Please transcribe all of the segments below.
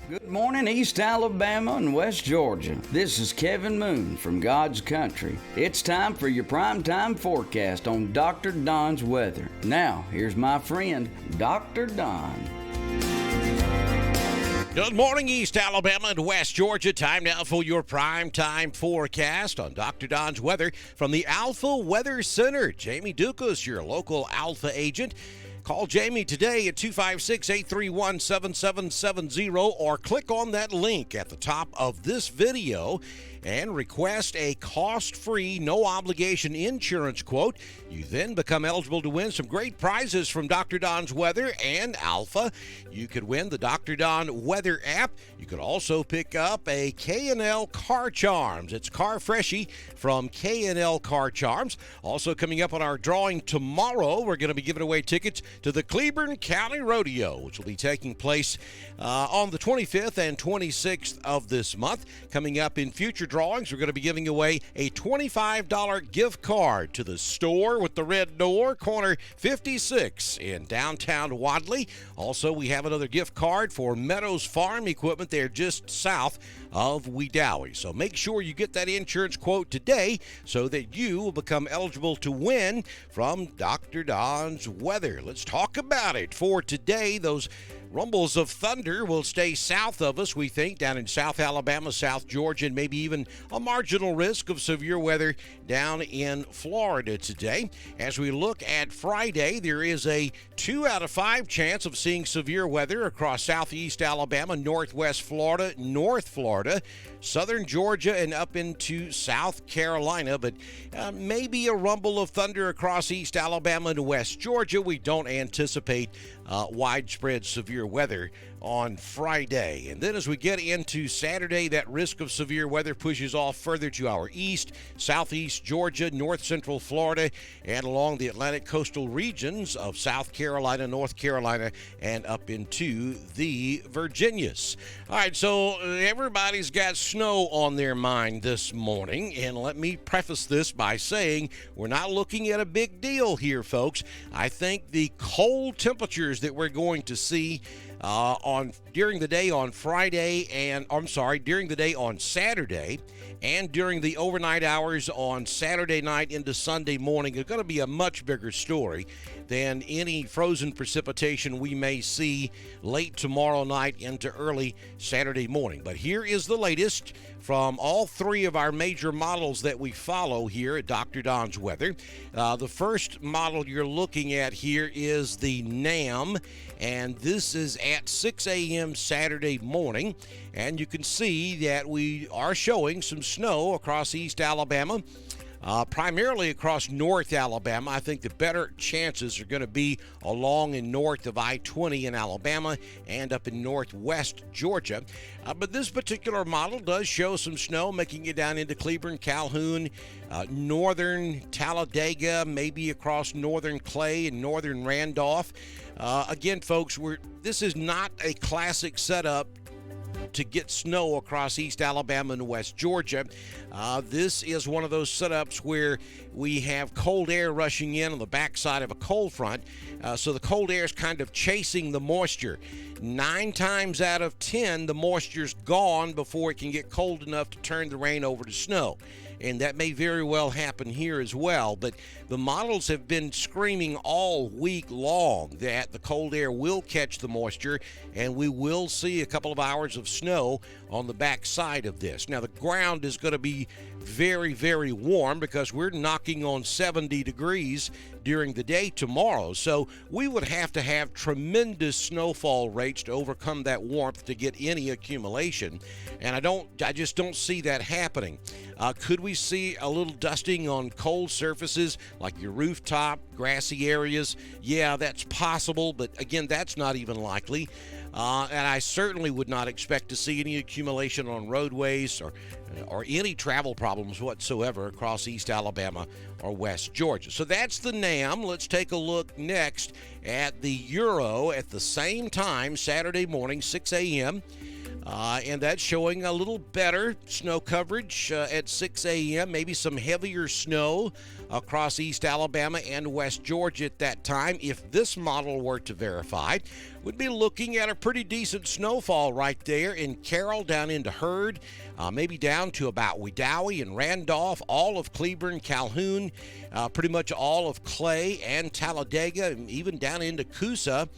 Good morning, East Alabama and West Georgia. This is Kevin Moon from God's Country. It's time for your primetime forecast on Dr. Don's weather. Now, here's my friend, Dr. Don. Good morning, East Alabama and West Georgia. Time now for your primetime forecast on Dr. Don's weather from the Alpha Weather Center. Jamie Dukas, your local Alpha agent. Call Jamie today at 256-831-7770 or click on that link at the top of this video and request a cost-free, no-obligation insurance quote. You then become eligible to win some great prizes from Dr. Don's Weather and Alpha. You could win the Dr. Don Weather app. You could also pick up a K&L Car Charms. It's Car Freshie from K&L Car Charms. Also coming up on our drawing tomorrow, we're going to be giving away tickets to the Cleburne County Rodeo, which will be taking place on the 25th and 26th of this month. Coming up in future drawings, we're going to be giving away a $25 gift card to the store with the red door, corner 56 in downtown Wadley. Also, we have another gift card for Meadows Farm Equipment there just south of Wedowee. So make sure you get that insurance quote today so that you will become eligible to win from Dr. Don's Weather. Let's talk about it. For today, those rumbles of thunder will stay south of us, we think, down in South Alabama, South Georgia, and maybe even a marginal risk of severe weather down in Florida today. As we look at Friday, there is a 2 out of 5 chance of seeing severe weather across southeast Alabama, northwest Florida, North Florida, southern Georgia, and up into South Carolina, but maybe a rumble of thunder across East Alabama and West Georgia. We don't anticipate widespread severe weather on Friday. And then as we get into Saturday, that risk of severe weather pushes off further to our east, southeast Georgia, north central Florida, and along the Atlantic coastal regions of South Carolina, North Carolina, and up into the Virginias. All right, so everybody's got snow on their mind this morning, and let me preface this by saying we're not looking at a big deal here, folks. I think the cold temperatures that we're going to see during the day on Saturday and during the overnight hours on Saturday night into Sunday morning are going to be a much bigger story than any frozen precipitation we may see late tomorrow night into early Saturday morning. But here is the latest from all three of our major models that we follow here at Dr. Don's Weather. The first model you're looking at here is the NAM, and this is at 6 a.m. Saturday morning. And you can see that we are showing some snow across East Alabama. Primarily across North Alabama. I think the better chances are going to be along and north of I-20 in Alabama and up in northwest Georgia. But this particular model does show some snow making it down into Cleburne, Calhoun, northern Talladega, maybe across northern Clay and northern Randolph. Again, folks, this is not a classic setup to get snow across East Alabama and West Georgia. This is one of those setups where we have cold air rushing in on the backside of a cold front, so the cold air is kind of chasing the moisture. 9 times out of 10, the moisture's gone before it can get cold enough to turn the rain over to snow. And that may very well happen here as well. But the models have been screaming all week long that the cold air will catch the moisture and we will see a couple of hours of snow on the back side of this. Now, the ground is going to be very, very warm because we're knocking on 70 degrees during the day tomorrow. So we would have to have tremendous snowfall rates to overcome that warmth to get any accumulation. And I just don't see that happening. Could we see a little dusting on cold surfaces like your rooftop, grassy areas? Yeah, that's possible, but again, that's not even likely. And I certainly would not expect to see any accumulation on roadways or any travel problems whatsoever across East Alabama or West Georgia. So that's the NAM. Let's take a look next at the Euro at the same time, Saturday morning, 6 a.m. And that's showing a little better snow coverage at 6 a.m., maybe some heavier snow across East Alabama and West Georgia at that time. If this model were to verify, we'd be looking at a pretty decent snowfall right there in Carroll down into Hurd, maybe down to about Wedowee and Randolph, all of Cleburne, Calhoun, pretty much all of Clay and Talladega, and even down into Coosa,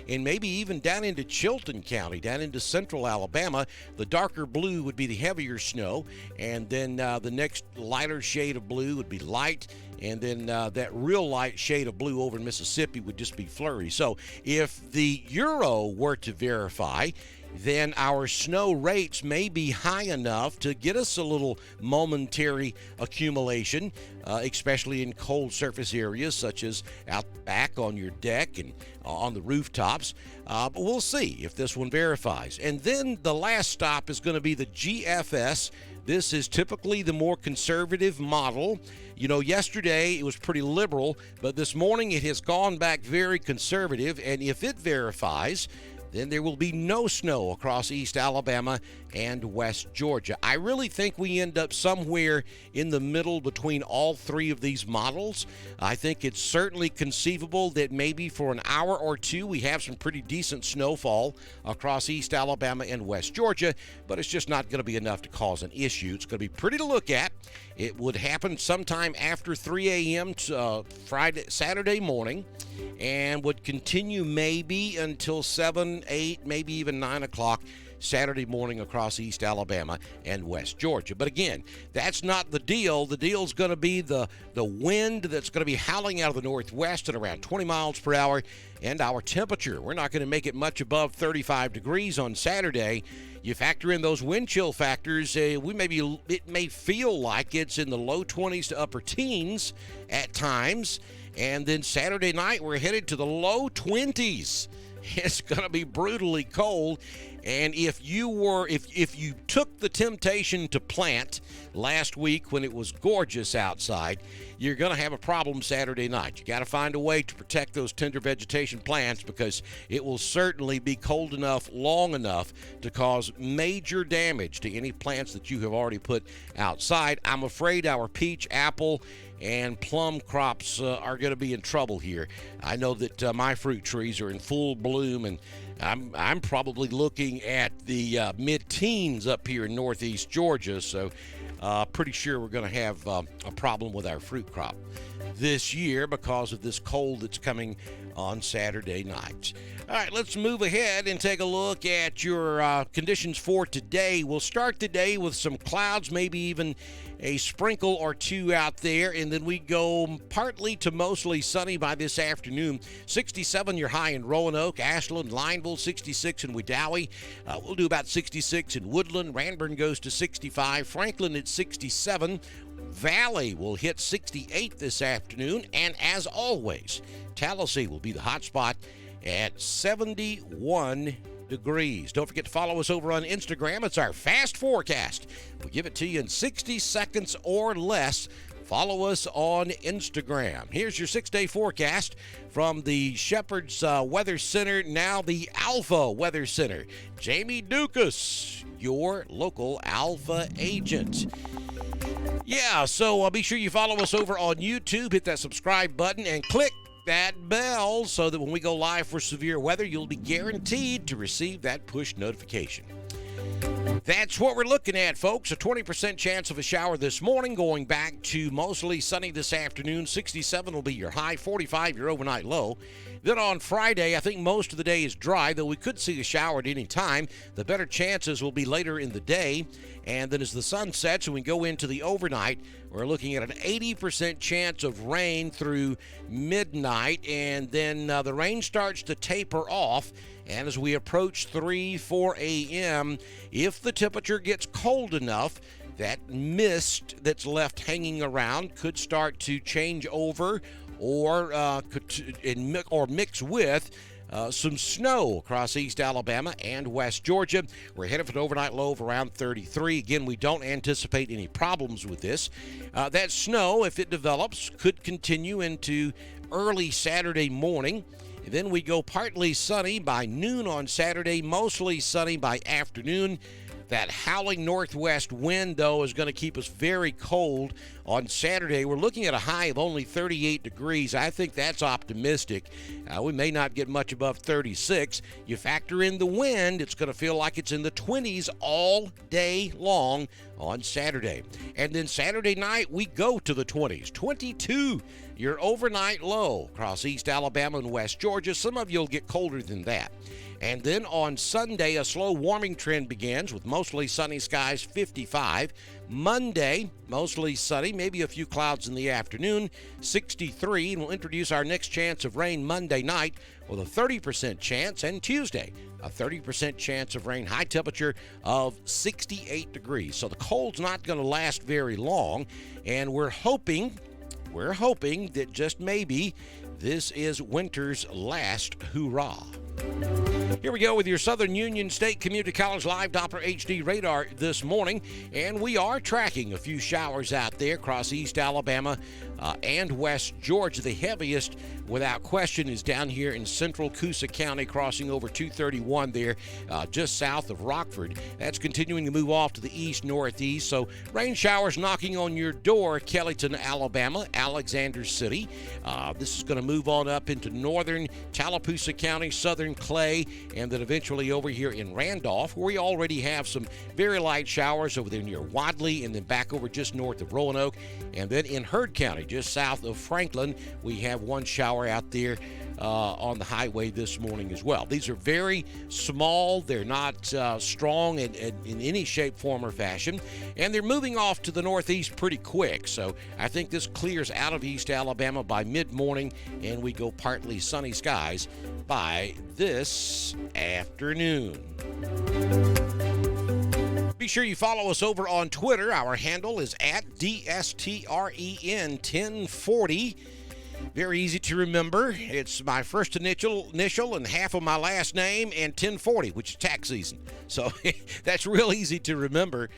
and maybe even down into Chilton County, down into central Alabama. The darker blue would be the heavier snow, and then the next lighter shade of blue would be light, and then that real light shade of blue over in Mississippi would just be flurry. So if the Euro were to verify, then our snow rates may be high enough to get us a little momentary accumulation, especially in cold surface areas such as out back on your deck and on the rooftops. But we'll see if this one verifies. And then the last stop is going to be the GFS. This is typically the more conservative model. You know, yesterday it was pretty liberal, but this morning it has gone back very conservative. And if it verifies, then there will be no snow across East Alabama and West Georgia. I really think we end up somewhere in the middle between all three of these models. I think it's certainly conceivable that maybe for an hour or two we have some pretty decent snowfall across East Alabama and West Georgia, but it's just not going to be enough to cause an issue. It's going to be pretty to look at. It would happen sometime after 3 a.m. Saturday morning, and would continue maybe until 7, 8, maybe even 9 o'clock Saturday morning across East Alabama and West Georgia. But again, that's not the deal. The deal's going to be the wind that's going to be howling out of the northwest at around 20 miles per hour, and our temperature. We're not going to make it much above 35 degrees on Saturday. You factor in those wind chill factors, it may feel like it's in the low 20s to upper teens at times. And then Saturday night, we're headed to the low 20s. It's going to be brutally cold. And if you took the temptation to plant last week when it was gorgeous outside, you're going to have a problem Saturday night. You got to find a way to protect those tender vegetation plants, because it will certainly be cold enough, long enough to cause major damage to any plants that you have already put outside. I'm afraid our peach, apple, and plum crops are going to be in trouble here. I know that my fruit trees are in full bloom, and I'm probably looking at the mid-teens up here in northeast Georgia, so pretty sure we're going to have a problem with our fruit crop this year because of this cold that's coming on Saturday night. All right, let's move ahead and take a look at your conditions for today. We'll start the day with some clouds, maybe even a sprinkle or two out there, and then we go partly to mostly sunny by this afternoon. 67 your high in Roanoke, Ashland, Lineville, 66 in Wedowee. We'll do about 66 in Woodland. Ranburne goes to 65. Franklin at 67. Valley will hit 68 this afternoon, and as always, Tallahassee will be the hot spot at 71 degrees. Don't forget to follow us over on Instagram. It's our fast forecast. We give it to you in 60 seconds or less. Follow us on Instagram. Here's your 6-day forecast from the Shepherd's Weather Center, now the Alpha Weather Center. Jamie Dukas, your local Alpha agent. Yeah, so be sure you follow us over on YouTube. Hit that subscribe button and click that bell so that when we go live for severe weather, you'll be guaranteed to receive that push notification. That's what we're looking at, folks. A 20% chance of a shower this morning, going back to mostly sunny this afternoon. 67 will be your high, 45 your overnight low. Then on Friday, I think most of the day is dry, though we could see a shower at any time. The better chances will be later in the day. And then as the sun sets and we go into the overnight, we're looking at an 80% chance of rain through midnight. And then the rain starts to taper off. And as we approach 3, 4 a.m., if the temperature gets cold enough, that mist that's left hanging around could start to change over or mix with some snow across East Alabama and West Georgia. We're headed for an overnight low of around 33. Again, we don't anticipate any problems with this. That snow, if it develops, could continue into early Saturday morning. Then we go partly sunny by noon on Saturday, mostly sunny by afternoon. That howling northwest wind, though, is going to keep us very cold on Saturday. We're looking at a high of only 38 degrees. I think that's optimistic. We may not get much above 36. You factor in the wind, it's going to feel like it's in the 20s all day long on Saturday. And then Saturday night, we go to the 20s. 22, your overnight low across East Alabama and West Georgia. Some of you will get colder than that. And then on Sunday, a slow warming trend begins with mostly sunny skies, 55. Monday, mostly sunny, maybe a few clouds in the afternoon, 63. And we'll introduce our next chance of rain Monday night with a 30% chance. And Tuesday, a 30% chance of rain, high temperature of 68 degrees. So the cold's not going to last very long. And we're hoping that just maybe this is winter's last hurrah. Here we go with your Southern Union State Community College Live Doppler HD radar this morning, and we are tracking a few showers out there across East Alabama and West Georgia. The heaviest, without question, is down here in central Coosa County, crossing over 231 there, just south of Rockford. That's continuing to move off to the east-northeast, so rain showers knocking on your door, Kellyton, Alabama, Alexander City. This is going to move on up into northern Tallapoosa County, southern Clay, and then eventually over here in Randolph, where we already have some very light showers over there near Wadley, and then back over just north of Roanoke. And then in Heard County, just south of Franklin, we have one shower out there on the highway this morning as well. These are very small. They're not strong in any shape, form, or fashion. And they're moving off to the northeast pretty quick. So I think this clears out of East Alabama by mid-morning, and we go partly sunny skies by this afternoon. Be sure you follow us over on Twitter. Our handle is at DSTREN1040. Very easy to remember. It's my first initial and half of my last name, and 1040, which is tax season. So that's real easy to remember.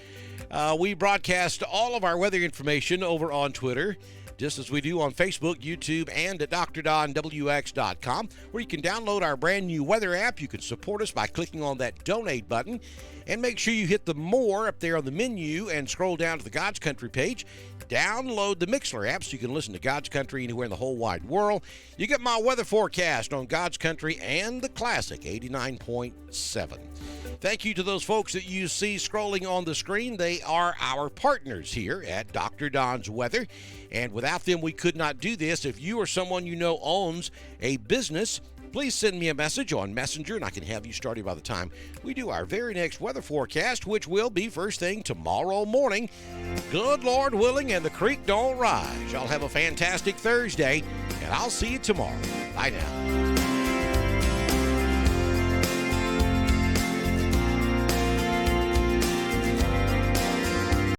We broadcast all of our weather information over on Twitter, just as we do on Facebook, YouTube, and at DrDonWX.com, where you can download our brand new weather app. You can support us by clicking on that donate button, and make sure you hit the more up there on the menu and scroll down to the God's Country page. Download the Mixler app so you can listen to God's Country anywhere in the whole wide world. You get my weather forecast on God's Country and the classic 89.7. Thank you to those folks that you see scrolling on the screen. They are our partners here at Dr. Don's Weather, and without them we could not do this. If you or someone you know owns a business, please send me a message on Messenger, and I can have you started by the time we do our very next weather forecast, which will be first thing tomorrow morning. Good Lord willing, and the creek don't rise. Y'all have a fantastic Thursday, and I'll see you tomorrow. Bye now.